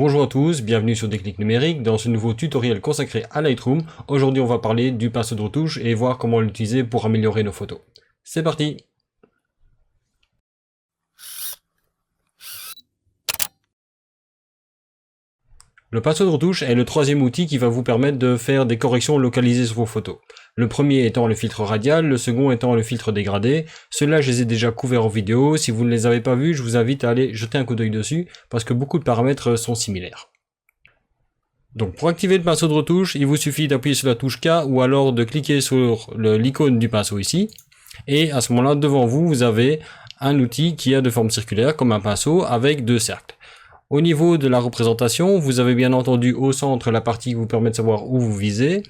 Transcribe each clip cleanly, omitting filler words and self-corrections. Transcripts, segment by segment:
Bonjour à tous, bienvenue sur Déclic Numérique. Dans ce nouveau tutoriel consacré à Lightroom, aujourd'hui on va parler du pinceau de retouche et voir comment l'utiliser pour améliorer nos photos. C'est parti! Le pinceau de retouche est le troisième outil qui va vous permettre de faire des corrections localisées sur vos photos. Le premier étant le filtre radial, le second étant le filtre dégradé. Ceux-là, je les ai déjà couverts en vidéo. Si vous ne les avez pas vus, je vous invite à aller jeter un coup d'œil dessus parce que beaucoup de paramètres sont similaires. Donc pour activer le pinceau de retouche, il vous suffit d'appuyer sur la touche K ou alors de cliquer sur l'icône du pinceau ici. Et à ce moment-là, devant vous, vous avez un outil qui a de forme circulaire comme un pinceau avec deux cercles. Au niveau de la représentation, vous avez bien entendu au centre la partie qui vous permet de savoir où vous visez.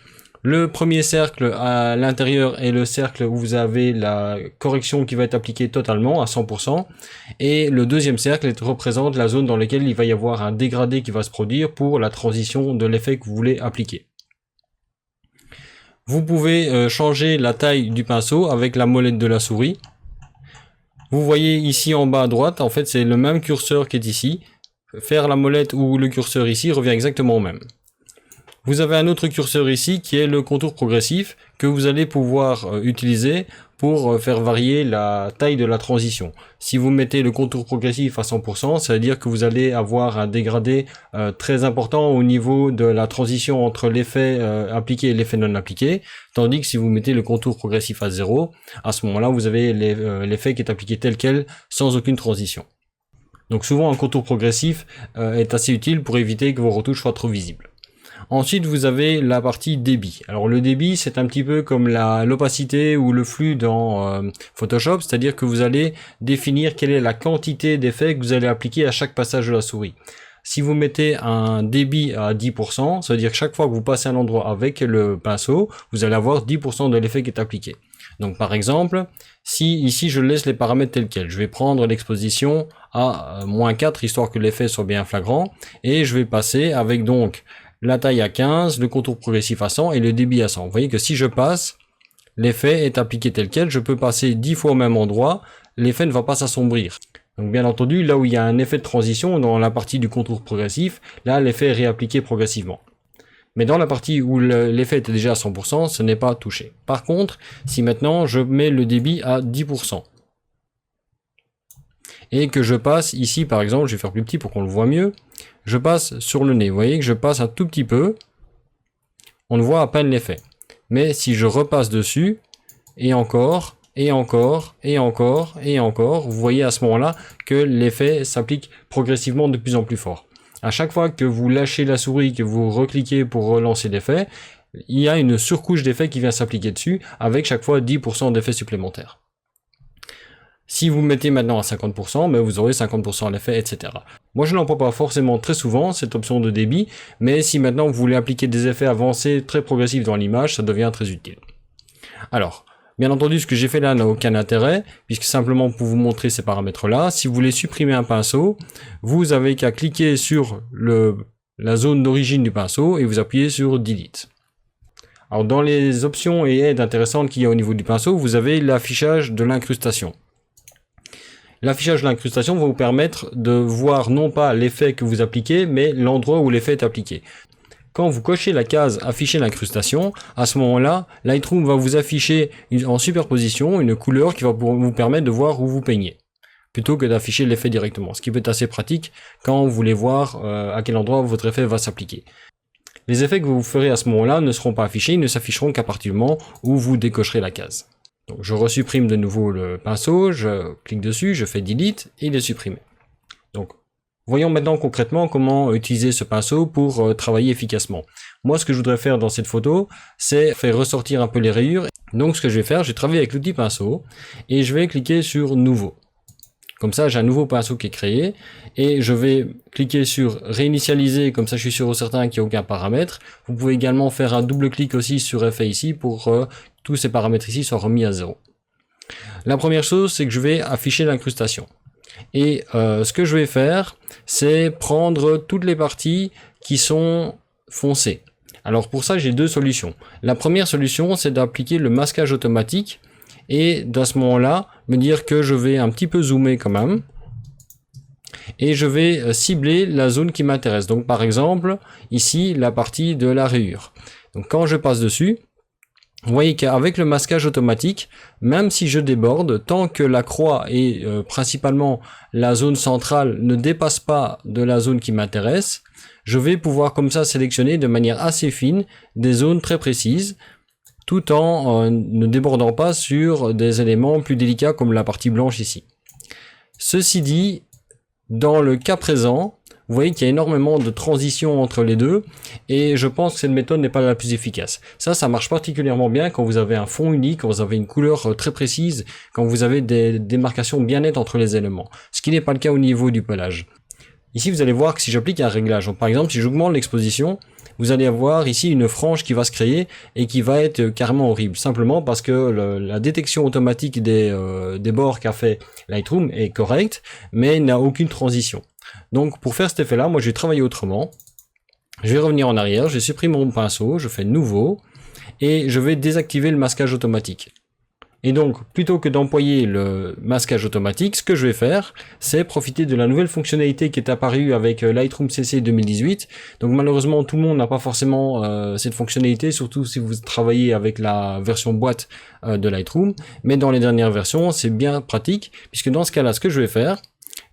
Le premier cercle à l'intérieur est le cercle où vous avez la correction qui va être appliquée totalement à 100%. Et le deuxième cercle représente la zone dans laquelle il va y avoir un dégradé qui va se produire pour la transition de l'effet que vous voulez appliquer. Vous pouvez changer la taille du pinceau avec la molette de la souris. Vous voyez ici en bas à droite, en fait c'est le même curseur qui est ici. Faire la molette ou le curseur ici revient exactement au même. Vous avez un autre curseur ici qui est le contour progressif que vous allez pouvoir utiliser pour faire varier la taille de la transition. Si vous mettez le contour progressif à 100%, ça veut dire que vous allez avoir un dégradé très important au niveau de la transition entre l'effet appliqué et l'effet non appliqué, tandis que si vous mettez le contour progressif à 0, à ce moment-là vous avez l'effet qui est appliqué tel quel sans aucune transition. Donc souvent un contour progressif est assez utile pour éviter que vos retouches soient trop visibles. Ensuite vous avez la partie débit. Alors le débit c'est un petit peu comme l'opacité ou le flux dans Photoshop, c'est-à-dire que vous allez définir quelle est la quantité d'effets que vous allez appliquer à chaque passage de la souris. Si vous mettez un débit à 10%, ça veut dire que chaque fois que vous passez un endroit avec le pinceau, vous allez avoir 10% de l'effet qui est appliqué. Donc par exemple, si ici je laisse les paramètres tels quels, je vais prendre l'exposition à -4 histoire que l'effet soit bien flagrant, et je vais passer avec donc la taille à 15, le contour progressif à 100 et le débit à 100. Vous voyez que si je passe, l'effet est appliqué tel quel, je peux passer 10 fois au même endroit, l'effet ne va pas s'assombrir. Donc bien entendu, là où il y a un effet de transition, dans la partie du contour progressif, là l'effet est réappliqué progressivement. Mais dans la partie où l'effet était déjà à 100%, ce n'est pas touché. Par contre, si maintenant je mets le débit à 10%, et que je passe ici par exemple, je vais faire plus petit pour qu'on le voit mieux, je passe sur le nez, vous voyez que je passe un tout petit peu, on ne voit à peine l'effet. Mais si je repasse dessus, et encore, et encore, et encore, et encore, vous voyez à ce moment-là que l'effet s'applique progressivement de plus en plus fort. À chaque fois que vous lâchez la souris, que vous recliquez pour relancer l'effet, il y a une surcouche d'effet qui vient s'appliquer dessus, avec chaque fois 10% d'effet supplémentaire. Si vous mettez maintenant à 50%, mais vous aurez 50% à l'effet, etc. Moi je n'emploie pas forcément très souvent cette option de débit, mais si maintenant vous voulez appliquer des effets avancés très progressifs dans l'image, ça devient très utile. Alors, bien entendu, ce que j'ai fait là n'a aucun intérêt, puisque simplement pour vous montrer ces paramètres-là, si vous voulez supprimer un pinceau, vous avez qu'à cliquer sur la zone d'origine du pinceau et vous appuyez sur Delete. Alors dans les options et aides intéressantes qu'il y a au niveau du pinceau, vous avez l'affichage de l'incrustation. L'affichage de l'incrustation va vous permettre de voir non pas l'effet que vous appliquez, mais l'endroit où l'effet est appliqué. Quand vous cochez la case afficher l'incrustation, à ce moment-là, Lightroom va vous afficher en superposition une couleur qui va vous permettre de voir où vous peignez, plutôt que d'afficher l'effet directement, ce qui peut être assez pratique quand vous voulez voir à quel endroit votre effet va s'appliquer. Les effets que vous ferez à ce moment-là ne seront pas affichés, ils ne s'afficheront qu'à partir du moment où vous décocherez la case. Donc je resupprime de nouveau le pinceau, je clique dessus, je fais Delete et il est supprimé. Donc voyons maintenant concrètement comment utiliser ce pinceau pour travailler efficacement. Moi ce que je voudrais faire dans cette photo, c'est faire ressortir un peu les rayures. Donc ce que je vais faire, je vais travailler avec l'outil pinceau et je vais cliquer sur Nouveau. Comme ça j'ai un nouveau pinceau qui est créé et je vais cliquer sur réinitialiser, comme ça je suis sûr ou certain qu'il n'y a aucun paramètre. Vous pouvez également faire un double clic aussi sur effet ici pour tous ces paramètres ici soient remis à 0. La première chose c'est que je vais afficher l'incrustation. Et ce que je vais faire, c'est prendre toutes les parties qui sont foncées. Alors pour ça, j'ai deux solutions. La première solution, c'est d'appliquer le masquage automatique et à ce moment-là, me dire que je vais un petit peu zoomer quand même. et je vais cibler la zone qui m'intéresse. Donc par exemple, ici, la partie de la rayure. Donc quand je passe dessus, vous voyez qu'avec le masquage automatique, même si je déborde, tant que la croix et principalement la zone centrale ne dépasse pas de la zone qui m'intéresse, je vais pouvoir comme ça sélectionner de manière assez fine des zones très précises, tout en ne débordant pas sur des éléments plus délicats comme la partie blanche ici. Ceci dit, dans le cas présent, vous voyez qu'il y a énormément de transitions entre les deux et je pense que cette méthode n'est pas la plus efficace. Ça marche particulièrement bien quand vous avez un fond unique, quand vous avez une couleur très précise, quand vous avez des démarcations bien nettes entre les éléments. Ce qui n'est pas le cas au niveau du pelage. Ici, vous allez voir que si j'applique un réglage, donc par exemple, si j'augmente l'exposition, vous allez avoir ici une frange qui va se créer et qui va être carrément horrible. Simplement parce que la détection automatique des bords qu'a fait Lightroom est correcte, mais n'a aucune transition. Donc pour faire cet effet-là, moi je vais travailler autrement. Je vais revenir en arrière, je supprime mon pinceau, je fais nouveau et je vais désactiver le masquage automatique. Et donc, plutôt que d'employer le masquage automatique, ce que je vais faire, c'est profiter de la nouvelle fonctionnalité qui est apparue avec Lightroom CC 2018. Donc malheureusement, tout le monde n'a pas forcément cette fonctionnalité, surtout si vous travaillez avec la version boîte de Lightroom. Mais dans les dernières versions, c'est bien pratique, puisque dans ce cas-là, ce que je vais faire,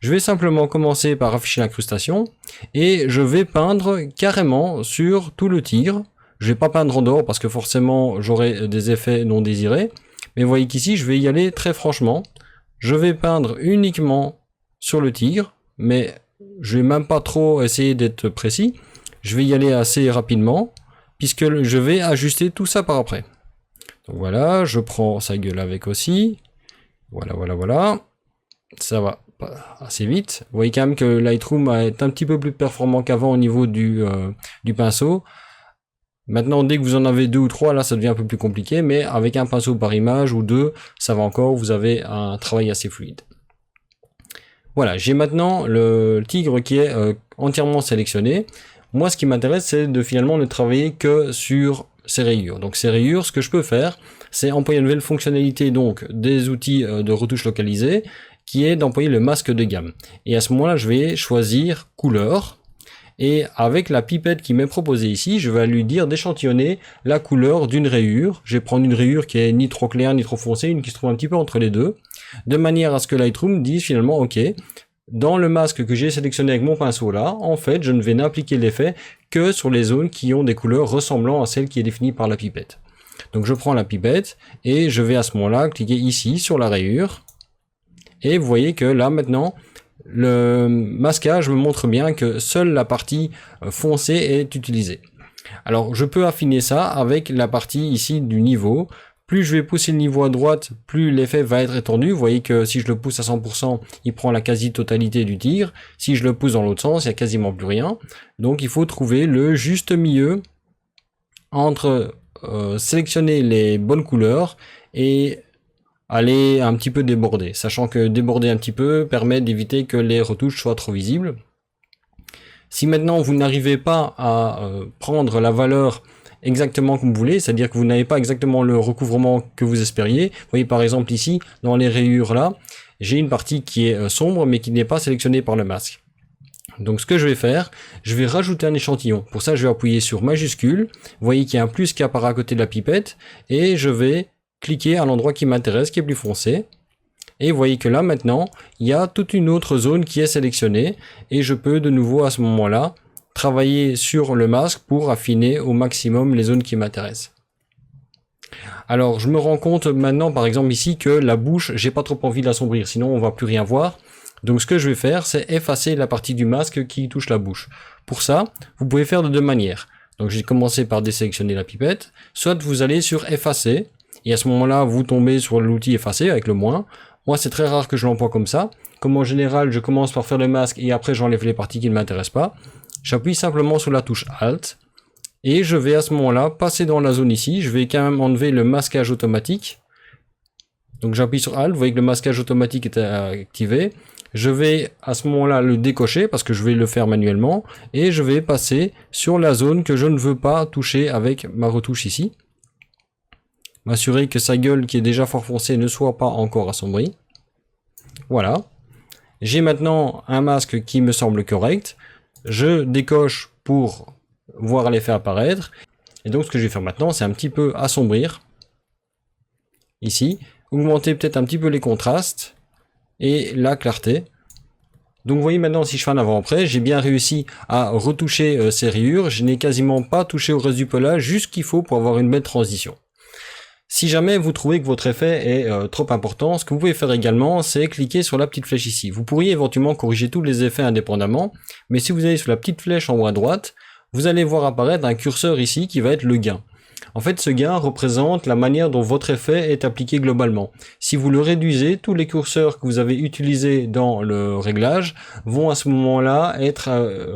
je vais simplement commencer par afficher l'incrustation, et je vais peindre carrément sur tout le tigre. Je vais pas peindre en dehors, parce que forcément, j'aurai des effets non désirés. Mais vous voyez qu'ici, je vais y aller très franchement. Je vais peindre uniquement sur le tigre, mais je vais même pas trop essayer d'être précis. Je vais y aller assez rapidement, puisque je vais ajuster tout ça par après. Donc voilà, je prends sa gueule avec aussi. Voilà. Ça va assez vite. Vous voyez quand même que Lightroom est un petit peu plus performant qu'avant au niveau du pinceau. Maintenant, dès que vous en avez 2 ou 3, là, ça devient un peu plus compliqué, mais avec un pinceau par image ou 2, ça va encore, vous avez un travail assez fluide. Voilà, j'ai maintenant le tigre qui est entièrement sélectionné. Moi, ce qui m'intéresse, c'est de finalement ne travailler que sur ces rayures. Donc ces rayures, ce que je peux faire, c'est employer une nouvelle fonctionnalité donc des outils de retouche localisée, qui est d'employer le masque de gamme. Et à ce moment-là, je vais choisir couleur. Et avec la pipette qui m'est proposée ici, je vais lui dire d'échantillonner la couleur d'une rayure. Je vais prendre une rayure qui est ni trop claire ni trop foncée, une qui se trouve un petit peu entre les deux, de manière à ce que Lightroom dise finalement, ok, dans le masque que j'ai sélectionné avec mon pinceau là, en fait, je ne vais n'appliquer l'effet que sur les zones qui ont des couleurs ressemblant à celle qui est définie par la pipette. Donc je prends la pipette et je vais à ce moment-là cliquer ici sur la rayure. Et vous voyez que là maintenant, le masquage me montre bien que seule la partie foncée est utilisée. Alors je peux affiner ça avec la partie ici du niveau. Plus je vais pousser le niveau à droite, plus l'effet va être étendu. Vous voyez que si je le pousse à 100%, il prend la quasi-totalité du tigre. Si je le pousse dans l'autre sens, il n'y a quasiment plus rien. Donc il faut trouver le juste milieu entre sélectionner les bonnes couleurs et aller un petit peu déborder, sachant que déborder un petit peu permet d'éviter que les retouches soient trop visibles. Si maintenant vous n'arrivez pas à prendre la valeur exactement comme vous voulez, c'est-à-dire que vous n'avez pas exactement le recouvrement que vous espériez, vous voyez par exemple ici, dans les rayures là, j'ai une partie qui est sombre mais qui n'est pas sélectionnée par le masque. Donc ce que je vais faire, je vais rajouter un échantillon. Pour ça, je vais appuyer sur majuscule, vous voyez qu'il y a un plus qui apparaît à côté de la pipette, et je vais cliquer à l'endroit qui m'intéresse, qui est plus foncé. Et vous voyez que là, maintenant, il y a toute une autre zone qui est sélectionnée. Et je peux de nouveau, à ce moment-là, travailler sur le masque pour affiner au maximum les zones qui m'intéressent. Alors, je me rends compte maintenant, par exemple ici, que la bouche, j'ai pas trop envie de l'assombrir, sinon on va plus rien voir. Donc, ce que je vais faire, c'est effacer la partie du masque qui touche la bouche. Pour ça, vous pouvez faire de deux manières. Donc, j'ai commencé par désélectionner la pipette. Soit vous allez sur effacer. Et à ce moment-là, vous tombez sur l'outil effacer avec le moins. Moi, c'est très rare que je l'emploie comme ça. Comme en général, je commence par faire le masque et après j'enlève les parties qui ne m'intéressent pas. J'appuie simplement sur la touche Alt. Et je vais à ce moment-là passer dans la zone ici. Je vais quand même enlever le masquage automatique. Donc j'appuie sur Alt. Vous voyez que le masquage automatique est activé. Je vais à ce moment-là le décocher parce que je vais le faire manuellement. Et je vais passer sur la zone que je ne veux pas toucher avec ma retouche ici. M'assurer que sa gueule qui est déjà fort foncée ne soit pas encore assombrie. Voilà. J'ai maintenant un masque qui me semble correct. Je décoche pour voir l'effet apparaître. Et donc ce que je vais faire maintenant, c'est un petit peu assombrir. Ici. Augmenter peut-être un petit peu les contrastes. Et la clarté. Donc vous voyez maintenant, si je fais un avant-après, j'ai bien réussi à retoucher ces rayures. Je n'ai quasiment pas touché au reste du pelage, juste ce qu'il faut pour avoir une belle transition. Si jamais vous trouvez que votre effet est trop important, ce que vous pouvez faire également, c'est cliquer sur la petite flèche ici. Vous pourriez éventuellement corriger tous les effets indépendamment, mais si vous allez sur la petite flèche en haut à droite, vous allez voir apparaître un curseur ici qui va être le gain. En fait, ce gain représente la manière dont votre effet est appliqué globalement. Si vous le réduisez, tous les curseurs que vous avez utilisés dans le réglage vont à ce moment-là être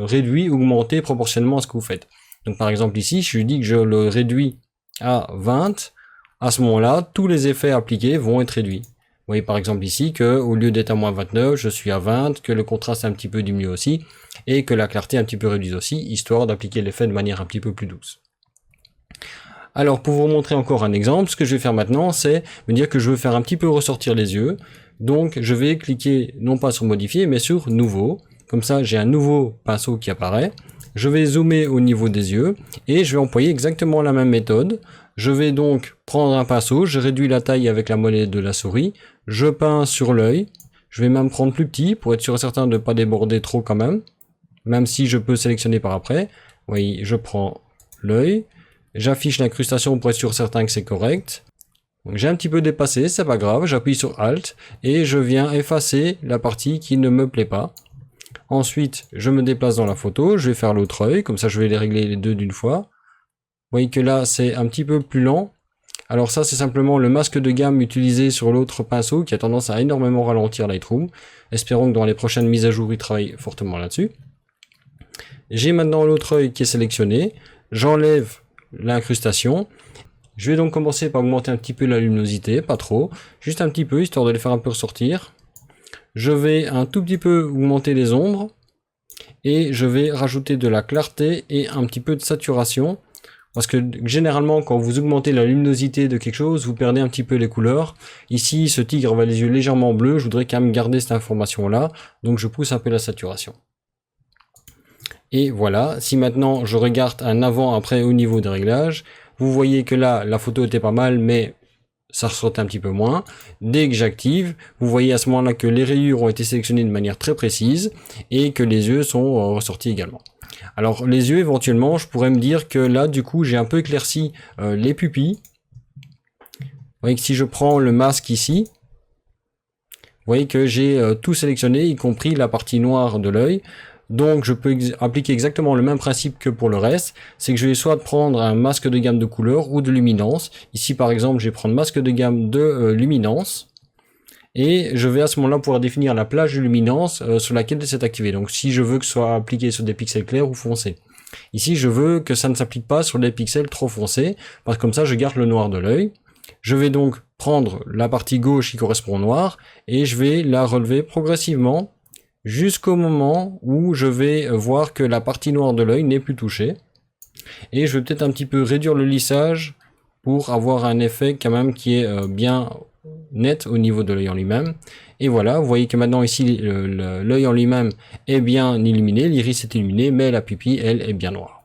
réduits, augmentés proportionnellement à ce que vous faites. Donc par exemple ici, je lui dis que je le réduis à 20. À ce moment-là, tous les effets appliqués vont être réduits. Vous voyez par exemple ici que au lieu d'être à moins 29, je suis à 20, que le contraste est un petit peu diminué aussi, et que la clarté est un petit peu réduite aussi, histoire d'appliquer l'effet de manière un petit peu plus douce. Alors pour vous montrer encore un exemple, ce que je vais faire maintenant, c'est me dire que je veux faire un petit peu ressortir les yeux. Donc je vais cliquer non pas sur modifier, mais sur nouveau. Comme ça, j'ai un nouveau pinceau qui apparaît. Je vais zoomer au niveau des yeux et je vais employer exactement la même méthode. Je vais donc prendre un pinceau, je réduis la taille avec la molette de la souris, je peins sur l'œil, je vais même prendre plus petit pour être sûr et certain de ne pas déborder trop quand même si je peux sélectionner par après. Vous voyez, je prends l'œil, j'affiche l'incrustation pour être sûr et certain que c'est correct. J'ai un petit peu dépassé, c'est pas grave, j'appuie sur Alt et je viens effacer la partie qui ne me plaît pas. Ensuite, je me déplace dans la photo, je vais faire l'autre œil, comme ça je vais les régler les deux d'une fois. Vous voyez que là, c'est un petit peu plus lent. Alors ça, c'est simplement le masque de gamme utilisé sur l'autre pinceau qui a tendance à énormément ralentir Lightroom. Espérons que dans les prochaines mises à jour, il travaille fortement là-dessus. J'ai maintenant l'autre œil qui est sélectionné. J'enlève l'incrustation. Je vais donc commencer par augmenter un petit peu la luminosité, pas trop, juste un petit peu, histoire de les faire un peu ressortir. Je vais un tout petit peu augmenter les ombres. Et je vais rajouter de la clarté et un petit peu de saturation. Parce que généralement, quand vous augmentez la luminosité de quelque chose, vous perdez un petit peu les couleurs. Ici, ce tigre va les yeux légèrement bleus. Je voudrais quand même garder cette information-là. Donc, je pousse un peu la saturation. Et voilà. Si maintenant, je regarde un avant-après au niveau des réglages, vous voyez que là, la photo était pas mal, mais ça ressortait un petit peu moins. Dès que j'active, vous voyez à ce moment-là que les rayures ont été sélectionnées de manière très précise et que les yeux sont ressortis également. Alors les yeux, éventuellement, je pourrais me dire que là, du coup, j'ai un peu éclairci les pupilles. Vous voyez que si je prends le masque ici, vous voyez que j'ai tout sélectionné, y compris la partie noire de l'œil. Donc je peux appliquer exactement le même principe que pour le reste, c'est que je vais soit prendre un masque de gamme de couleur ou de luminance. Ici par exemple, je vais prendre masque de gamme de luminance. Et je vais à ce moment-là pouvoir définir la plage de luminance sur laquelle c'est activé. Donc si je veux que ce soit appliqué sur des pixels clairs ou foncés. Ici je veux que ça ne s'applique pas sur des pixels trop foncés, parce que comme ça je garde le noir de l'œil. Je vais donc prendre la partie gauche qui correspond au noir, et je vais la relever progressivement, jusqu'au moment où je vais voir que la partie noire de l'œil n'est plus touchée. Et je vais peut-être un petit peu réduire le lissage, pour avoir un effet quand même qui est bien net au niveau de l'œil en lui-même. Et voilà, vous voyez que maintenant ici l'œil en lui-même est bien illuminé, l'iris est illuminé, mais la pupille elle est bien noire.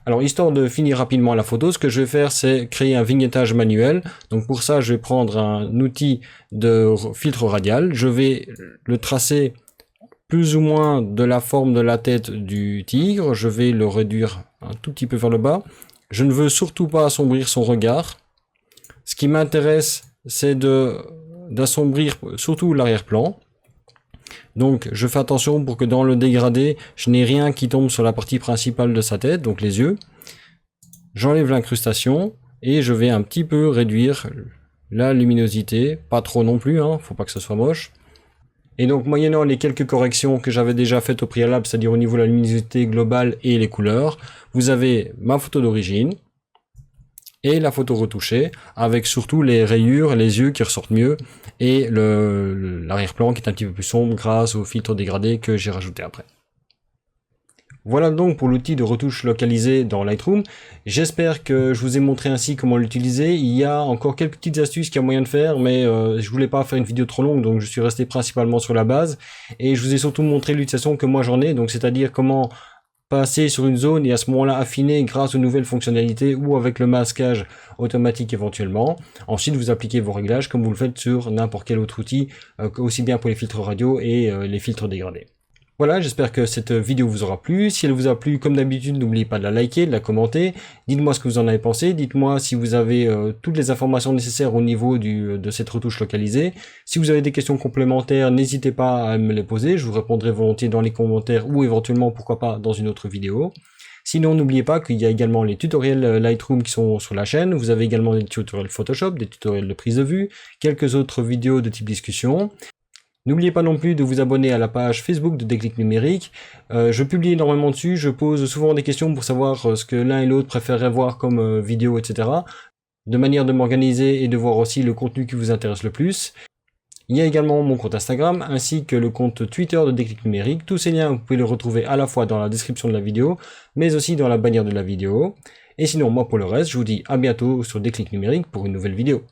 Alors histoire de finir rapidement la photo, ce que je vais faire c'est créer un vignettage manuel. Donc pour ça je vais prendre un outil de filtre radial, je vais le tracer plus ou moins de la forme de la tête du tigre, je vais le réduire un tout petit peu vers le bas. Je ne veux surtout pas assombrir son regard. Ce qui m'intéresse, c'est d'assombrir surtout l'arrière-plan. Donc je fais attention pour que dans le dégradé, je n'ai rien qui tombe sur la partie principale de sa tête, donc les yeux. J'enlève l'incrustation et je vais un petit peu réduire la luminosité, pas trop non plus, faut pas que ce soit moche. Et donc moyennant les quelques corrections que j'avais déjà faites au préalable, c'est-à-dire au niveau de la luminosité globale et les couleurs, vous avez ma photo d'origine et la photo retouchée, avec surtout les rayures, les yeux qui ressortent mieux, et l'arrière-plan qui est un petit peu plus sombre grâce au filtre dégradé que j'ai rajouté après. Voilà donc pour l'outil de retouche localisée dans Lightroom. J'espère que je vous ai montré ainsi comment l'utiliser. Il y a encore quelques petites astuces qu'il y a moyen de faire, mais je voulais pas faire une vidéo trop longue, donc je suis resté principalement sur la base. Et je vous ai surtout montré l'utilisation que moi j'en ai, donc c'est-à-dire comment passer sur une zone et à ce moment-là affiner grâce aux nouvelles fonctionnalités ou avec le masquage automatique éventuellement. Ensuite, vous appliquez vos réglages comme vous le faites sur n'importe quel autre outil, aussi bien pour les filtres radio et les filtres dégradés. Voilà, j'espère que cette vidéo vous aura plu. Si elle vous a plu, comme d'habitude, n'oubliez pas de la liker, de la commenter. Dites-moi ce que vous en avez pensé. Dites-moi si vous avez toutes les informations nécessaires au niveau de cette retouche localisée. Si vous avez des questions complémentaires, n'hésitez pas à me les poser. Je vous répondrai volontiers dans les commentaires ou éventuellement, pourquoi pas, dans une autre vidéo. Sinon, n'oubliez pas qu'il y a également les tutoriels Lightroom qui sont sur la chaîne. Vous avez également des tutoriels Photoshop, des tutoriels de prise de vue, quelques autres vidéos de type discussion. N'oubliez pas non plus de vous abonner à la page Facebook de Déclic Numérique. Je publie énormément dessus, je pose souvent des questions pour savoir ce que l'un et l'autre préféreraient voir comme vidéo, etc. De manière de m'organiser et de voir aussi le contenu qui vous intéresse le plus. Il y a également mon compte Instagram ainsi que le compte Twitter de Déclic Numérique. Tous ces liens, vous pouvez les retrouver à la fois dans la description de la vidéo, mais aussi dans la bannière de la vidéo. Et sinon, moi pour le reste, je vous dis à bientôt sur Déclic Numérique pour une nouvelle vidéo.